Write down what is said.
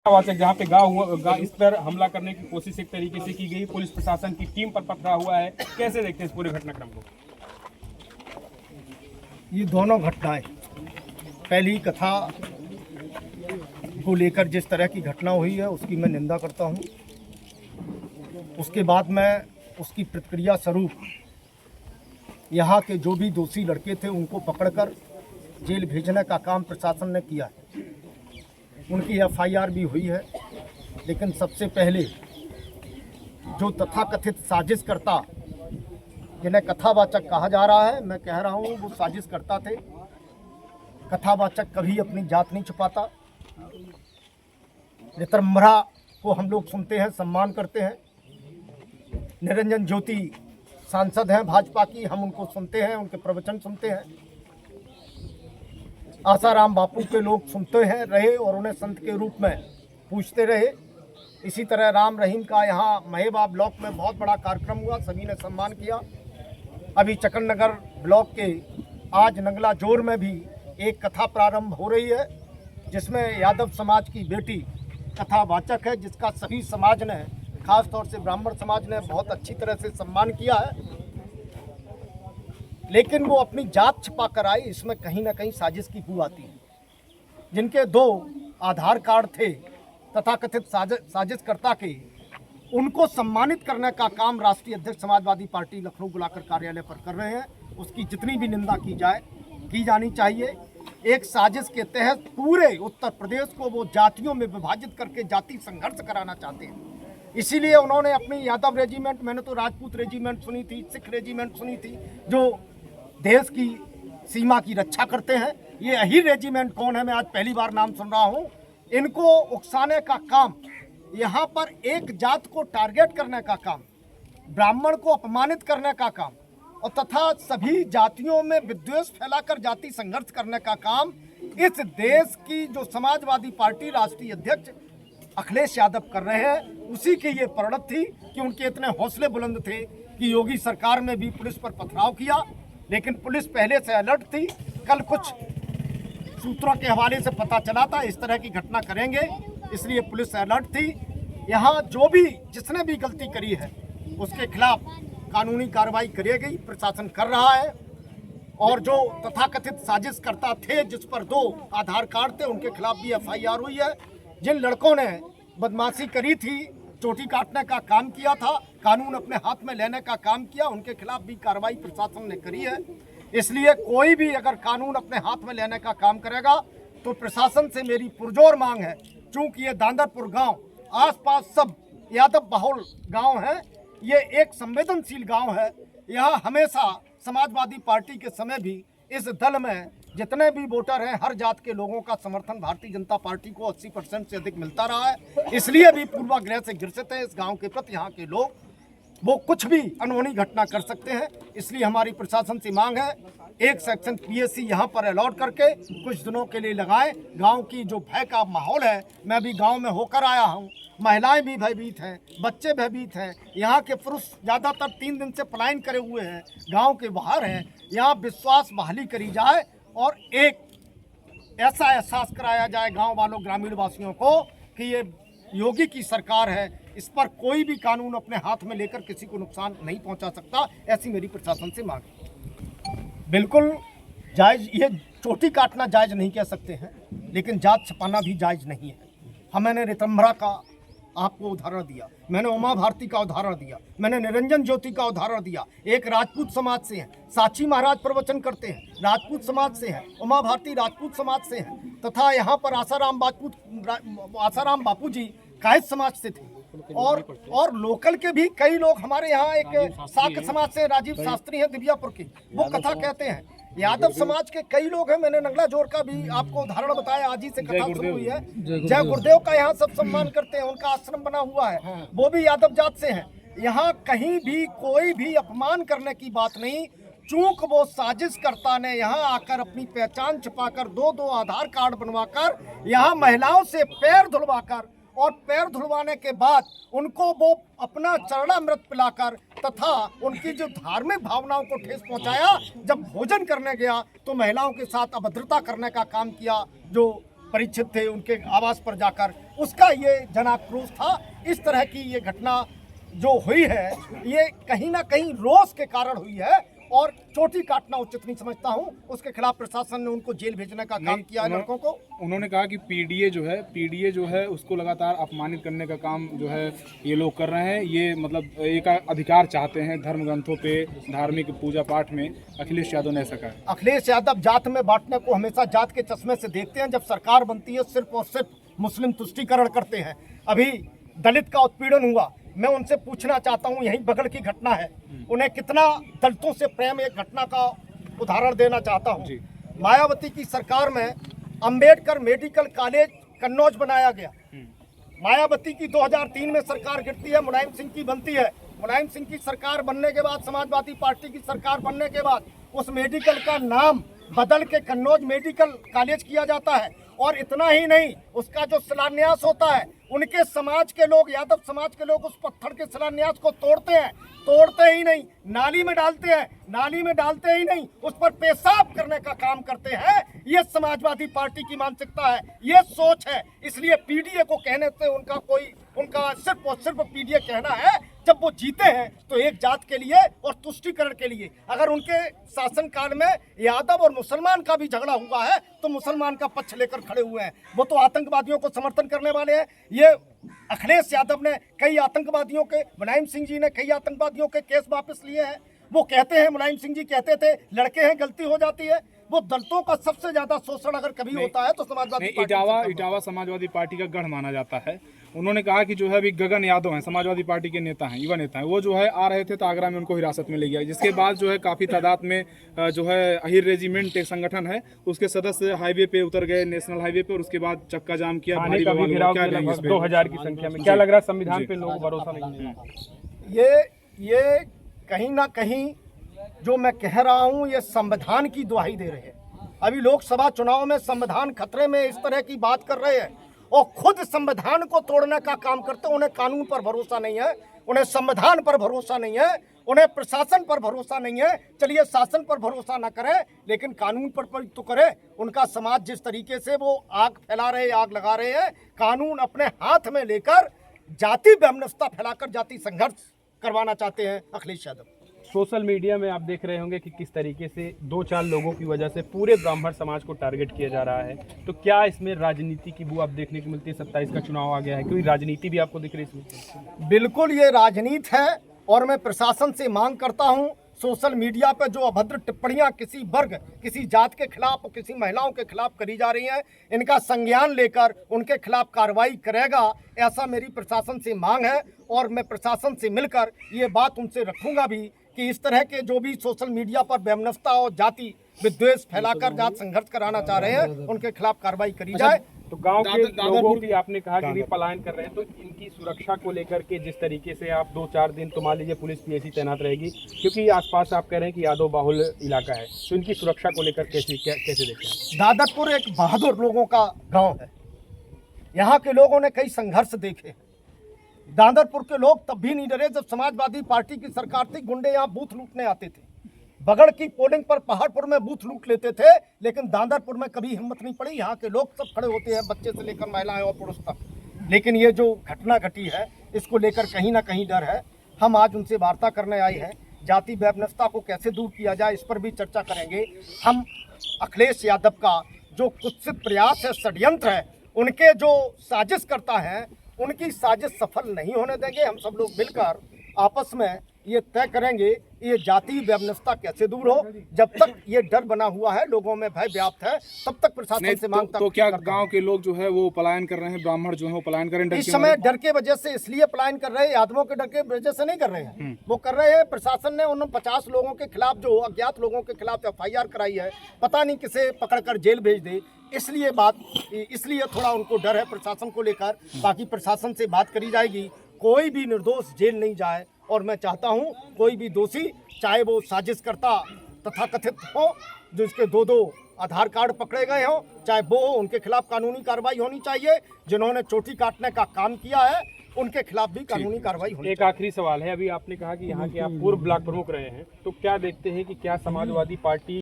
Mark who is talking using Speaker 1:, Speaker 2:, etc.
Speaker 1: वाचक जहाँ पे गाँव इस पर हमला करने की कोशिश एक तरीके से की गई, पुलिस प्रशासन की टीम पर पथरा हुआ है, कैसे देखते हैं इस पूरे घटनाक्रम को?
Speaker 2: ये दोनों घटनाएं, पहली कथा को लेकर जिस तरह की घटना हुई है उसकी मैं निंदा करता हूं। उसके बाद मैं उसकी प्रतिक्रिया स्वरूप यहाँ के जो भी दोषी लड़के थे उनको पकड़कर जेल भेजने का काम प्रशासन ने किया है। उनकी एफआईआर भी हुई है, लेकिन सबसे पहले जो तथाकथित साजिशकर्ता जिन्हें कथावाचक कहा जा रहा है, मैं कह रहा हूँ वो साजिशकर्ता थे। कथावाचक कभी अपनी जात नहीं छुपाता। रितंभरा को हम लोग सुनते हैं, सम्मान करते हैं। निरंजन ज्योति सांसद हैं भाजपा की, हम उनको सुनते हैं, उनके प्रवचन सुनते हैं। आसाराम बापू के लोग सुनते हैं रहे और उन्हें संत के रूप में पूछते रहे। इसी तरह राम रहीम का यहाँ महेबा ब्लॉक में बहुत बड़ा कार्यक्रम हुआ, सभी ने सम्मान किया। अभी चकन नगर ब्लॉक के आज नंगला जोर में भी एक कथा प्रारंभ हो रही है, जिसमें यादव समाज की बेटी कथावाचक है, जिसका सभी समाज ने, खास तौर से ब्राह्मण समाज ने बहुत अच्छी तरह से सम्मान किया है। लेकिन वो अपनी जात छिपा कर आई, इसमें कहीं ना कहीं साजिश की बू आती है। जिनके 2 आधार कार्ड थे तथाकथित साजिशकर्ता के, उनको सम्मानित करने का काम राष्ट्रीय अध्यक्ष समाजवादी पार्टी लखनऊ बुलाकर कार्यालय पर कर रहे हैं। उसकी जितनी भी निंदा की जाए, की जानी चाहिए। एक साजिश के तहत पूरे उत्तर प्रदेश को वो जातियों में विभाजित करके जाति संघर्ष कराना चाहते हैं। इसीलिए उन्होंने अपनी यादव रेजिमेंट, मैंने तो राजपूत रेजिमेंट सुनी थी, सिख रेजिमेंट सुनी थी, जो देश की सीमा की रक्षा करते हैं। ये यही रेजिमेंट कौन है, मैं आज पहली बार नाम सुन रहा हूँ। इनको उकसाने का काम, यहाँ पर एक जात को टारगेट करने का काम, ब्राह्मण को अपमानित करने का काम और तथा सभी जातियों में विद्वेष फैलाकर जाति संघर्ष करने का काम इस देश की जो समाजवादी पार्टी राष्ट्रीय अध्यक्ष अखिलेश यादव कर रहे हैं। उसी की ये परिणत थी कि उनके इतने हौसले बुलंद थे कि योगी सरकार में भी पुलिस पर पथराव किया, लेकिन पुलिस पहले से अलर्ट थी। कल कुछ सूत्रों के हवाले से पता चला था इस तरह की घटना करेंगे, इसलिए पुलिस अलर्ट थी। यहाँ जो भी जिसने भी गलती करी है उसके खिलाफ कानूनी कार्रवाई करेगी, प्रशासन कर रहा है। और जो तथाकथित साजिशकर्ता थे, जिस पर 2 आधार कार्ड थे, उनके खिलाफ भी एफआईआर हुई है। जिन लड़कों ने बदमाशी करी थी, चोटी काटने का काम किया था, कानून अपने हाथ में लेने का काम किया, उनके खिलाफ भी कार्रवाई प्रशासन ने करी है। इसलिए कोई भी अगर कानून अपने हाथ में लेने का काम करेगा तो प्रशासन से मेरी पुरजोर मांग है, चूंकि ये दांदरपुर गांव, आसपास सब यादव बहुल गांव है, ये एक संवेदनशील गांव है। यहाँ हमेशा समाजवादी पार्टी के समय भी इस दल में जितने भी वोटर हैं, हर जात के लोगों का समर्थन भारतीय जनता पार्टी को 80% से अधिक मिलता रहा है। इसलिए भी पूर्वाग्रह से ग्रसित है इस गांव के प्रति यहाँ के लोग, वो कुछ भी अनहोनी घटना कर सकते हैं। इसलिए हमारी प्रशासन से मांग है, एक सेक्शन पीएससी यहाँ पर अलॉट करके कुछ दिनों के लिए लगाएं। गांव की जो भय का माहौल है, मैं भी गांव में होकर आया हूँ, महिलाएं भी भयभीत हैं, बच्चे भयभीत हैं। यहाँ के पुरुष ज़्यादातर 3 दिन से पलायन करे हुए हैं, गांव के बाहर हैं। यहाँ विश्वास बहाली करी जाए और एक ऐसा एहसास कराया जाए गांव वालों, ग्रामीण वासियों को कि ये योगी की सरकार है, इस पर कोई भी कानून अपने हाथ में लेकर किसी को नुकसान नहीं पहुंचा सकता। ऐसी मेरी प्रशासन से मांग है। बिल्कुल जायज़, ये चोटी काटना जायज़ नहीं कह सकते हैं, लेकिन जात छपाना भी जायज़ नहीं है। मैंने रितंभरा का आपको उदाहरण दिया, मैंने उमा भारती का उदाहरण दिया, मैंने निरंजन ज्योति का उदाहरण दिया। एक राजपूत समाज से हैं, साची महाराज प्रवचन करते हैं, राजपूत समाज से हैं, उमा भारती राजपूत समाज से हैं, तथा यहाँ पर आसाराम बापू जी कायस्थ समाज से थे। और लोकल के भी कई लोग हमारे यहाँ, एक साक समाज से राजीव शास्त्री हैं दिव्यापुर के, वो कथा कहते हैं। यादव समाज के कई लोग हैं, मैंने नंगला जोर का भी आपको उदाहरण बताया, आज ही से कथा शुरू हुई है। जय गुरुदेव का यहाँ सब सम्मान करते हैं, उनका आश्रम बना हुआ है, वो भी यादव जात से हैं। यहाँ कहीं भी कोई भी अपमान करने की बात नहीं। चूंक वो साजिशकर्ता ने यहाँ आकर अपनी पहचान छिपाकर 2 आधार कार्ड बनवाकर यहाँ महिलाओं से पैर धुलवाकर और पैर धुलवाने के बाद उनको वो अपना चरणामृत पिलाकर तथा उनकी जो धार्मिक भावनाओं को ठेस पहुंचाया। जब भोजन करने गया तो महिलाओं के साथ अभद्रता करने का काम किया। जो परीक्षित थे उनके आवास पर जाकर उसका ये जन आक्रोश था। इस तरह की ये घटना जो हुई है ये कहीं ना कहीं रोष के कारण हुई है और चोटी काटना उचित नहीं समझता हूं। उसके खिलाफ प्रशासन ने उनको जेल भेजने का काम किया है लड़कों को।
Speaker 3: उन्होंने कहा कि पीडीए जो है उसको लगातार अपमानित करने का काम जो है ये लोग कर रहे हैं। ये मतलब एक अधिकार चाहते हैं धर्म ग्रंथों पे, धार्मिक पूजा पाठ में। अखिलेश यादव ने ऐसा कहा।
Speaker 2: अखिलेश यादव जात में बांटने को हमेशा जात के चश्मे से देखते हैं। जब सरकार बनती है सिर्फ और सिर्फ मुस्लिम तुष्टीकरण करते हैं। अभी दलित का उत्पीड़न हुआ, मैं उनसे पूछना चाहता हूं, यही बगल की घटना है, उन्हें कितना दलितों से प्रेम, एक घटना का उदाहरण देना चाहता हूं। मायावती की सरकार में अंबेडकर मेडिकल कॉलेज कन्नौज बनाया गया। मायावती की 2003 में सरकार गिरती है, मुलायम सिंह की बनती है। मुलायम सिंह की सरकार बनने के बाद, समाजवादी पार्टी की सरकार बनने के बाद उस मेडिकल का नाम बदल के कन्नौज मेडिकल कॉलेज किया जाता है। और इतना ही नहीं, उसका जो शिलान्यास होता है, उनके समाज के लोग, यादव समाज के लोग उस पत्थर के शिलान्यास को तोड़ते हैं। तोड़ते ही नहीं, नाली में डालते हैं। नाली में डालते ही नहीं, उस पर पेशाब करने का काम करते हैं। ये समाजवादी पार्टी की मानसिकता है, ये सोच है। इसलिए पीडीए को कहने से उनका सिर्फ और सिर्फ पीडीए कहना है। जब वो जीते हैं तो एक जात के लिए और तुष्टीकरण के लिए। अगर उनके शासनकाल में यादव और मुसलमान का भी झगड़ा हुआ है तो मुसलमान का पक्ष लेकर खड़े हुए हैं। वो तो आतंकवादियों को समर्थन करने वाले हैं। ये अखिलेश यादव ने कई आतंकवादियों के, मुलायम सिंह जी ने कई आतंकवादियों के केस वापस लिए हैं। वो कहते हैं, मुलायम सिंह जी कहते थे लड़के हैं, गलती हो जाती है। वो दलितों का सबसे ज्यादा शोषण अगर कभी होता है तो समाजवादी
Speaker 3: इटावा समाजवादी पार्टी का गढ़ माना जाता है। उन्होंने कहा कि जो है अभी गगन यादव हैं, समाजवादी पार्टी के नेता हैं, युवा नेता हैं, वो जो है आ रहे थे तो आगरा में उनको हिरासत में ले गया। जिसके बाद जो है काफी तादाद में जो है अहिर रेजिमेंट एक संगठन है, उसके सदस्य हाईवे पे उतर गए, नेशनल हाईवे पे, और उसके बाद चक्का जाम किया।
Speaker 1: 2000 की संख्या में क्या लग रहा है, संविधान पे लोगों को भरोसा नहीं है?
Speaker 2: ये कहीं ना कहीं जो मैं कह रहा हूं, ये संविधान की दुहाई दे रहे हैं। अभी लोकसभा चुनाव में संविधान खतरे में, इस तरह की बात कर रहे हैं और खुद संविधान को तोड़ने का काम करते हैं। उन्हें कानून पर भरोसा नहीं है, उन्हें संविधान पर भरोसा नहीं है, उन्हें प्रशासन पर भरोसा नहीं है। चलिए शासन पर भरोसा ना करें लेकिन कानून पर तो करें। उनका समाज जिस तरीके से वो आग फैला रहे, आग लगा रहे हैं, कानून अपने हाथ में लेकर जाति वैमनस्यता फैलाकर जाति संघर्ष करवाना चाहते हैं अखिलेश यादव।
Speaker 1: सोशल मीडिया में आप देख रहे होंगे कि किस तरीके से 2-4 लोगों की वजह से पूरे ब्राह्मण समाज को टारगेट किया जा रहा है। तो क्या इसमें राजनीति की बू आप देखने को मिलती है? 27 का चुनाव आ गया है, कोई राजनीति भी आपको दिख रही है इसमें?
Speaker 2: बिल्कुल ये राजनीति है और मैं प्रशासन से मांग करता हूं, सोशल मीडिया पर जो अभद्र टिप्पणियां किसी वर्ग, किसी जात के खिलाफ, किसी महिलाओं के खिलाफ करी जा रही हैं, इनका संज्ञान लेकर उनके खिलाफ कार्रवाई करेगा, ऐसा मेरी प्रशासन से मांग है। और मैं प्रशासन से मिलकर ये बात उनसे रखूंगा भी कि इस तरह के जो भी सोशल मीडिया पर वैमनस्यता और जाति विद्वेष फैलाकर जात संघर्ष कराना चाह रहे हैं, उनके खिलाफ कार्रवाई करी जाए।
Speaker 1: तो गांव के लोगों की आपने कहा कि भी पलायन कर रहे हैं, तो इनकी सुरक्षा को लेकर के जिस तरीके से आप 2-4 दिन तो मान लीजिए पुलिस भी ऐसी तैनात रहेगी, क्योंकि आसपास आप कह रहे हैं कि यादव बाहुल इलाका है, तो इनकी सुरक्षा को लेकर कैसे देखते हैं?
Speaker 2: दादरपुर एक बहादुर लोगों का गाँव है। यहाँ के लोगों ने कई संघर्ष देखे। दादरपुर के लोग तब भी नहीं डरे जब समाजवादी पार्टी की सरकार थी। गुंडे यहाँ बूथ लूटने आते थे, बगड़ की पोलिंग पर पहाड़पुर में बूथ लूट लेते थे, लेकिन दादरपुर में कभी हिम्मत नहीं पड़ी। यहाँ के लोग सब खड़े होते हैं, बच्चे से लेकर महिलाएं और पुरुष तक। लेकिन ये जो घटना घटी है इसको लेकर कहीं ना कहीं डर है। हम आज उनसे वार्ता करने आए हैं, जाति वैमनस्यता को कैसे दूर किया जाए इस पर भी चर्चा करेंगे। हम अखिलेश यादव का जो कुत्सित प्रयास है, षड्यंत्र है, उनके जो साजिश करता है, उनकी साजिश सफल नहीं होने देंगे। हम सब लोग मिलकर आपस में ये तय करेंगे ये जाति वैमनस्यता कैसे दूर हो। जब तक ये डर बना हुआ है, लोगों में भय व्याप्त है, तब तक प्रशासन से मांग
Speaker 3: तो क्या गांव के लोग जो है वो पलायन कर रहे हैं, ब्राह्मण जो है वो पलायन कर रहे हैं
Speaker 2: इस समय डर के वजह से? इसलिए पलायन कर रहे हैं, यादवों के डर के वजह से नहीं कर रहे हैं। वो कर रहे हैं, प्रशासन ने उन 50 लोगों के खिलाफ, जो अज्ञात लोगों के खिलाफ FIR कराई है, पता नहीं किसे पकड़कर जेल भेज दे, इसलिए थोड़ा उनको डर है प्रशासन को लेकर। बाकी प्रशासन से बात करी जाएगी, कोई भी निर्दोष जेल नहीं जाए। और मैं चाहता हूं कोई भी दोषी, चाहे वो साजिश करता तथाकथित हो, जो इसके 2-2 आधार कार्ड पकड़े गए हों, चाहे वो हो, उनके खिलाफ कानूनी कार्रवाई होनी चाहिए। जिन्होंने चोटी काटने का काम किया है उनके खिलाफ भी कानूनी कार्रवाई होनी चाहिए।
Speaker 1: एक आखिरी सवाल है, अभी आपने कहा कि यहाँ के आप पूर्व ब्लॉक प्रमुख रहे हैं, तो क्या देखते हैं कि क्या समाजवादी पार्टी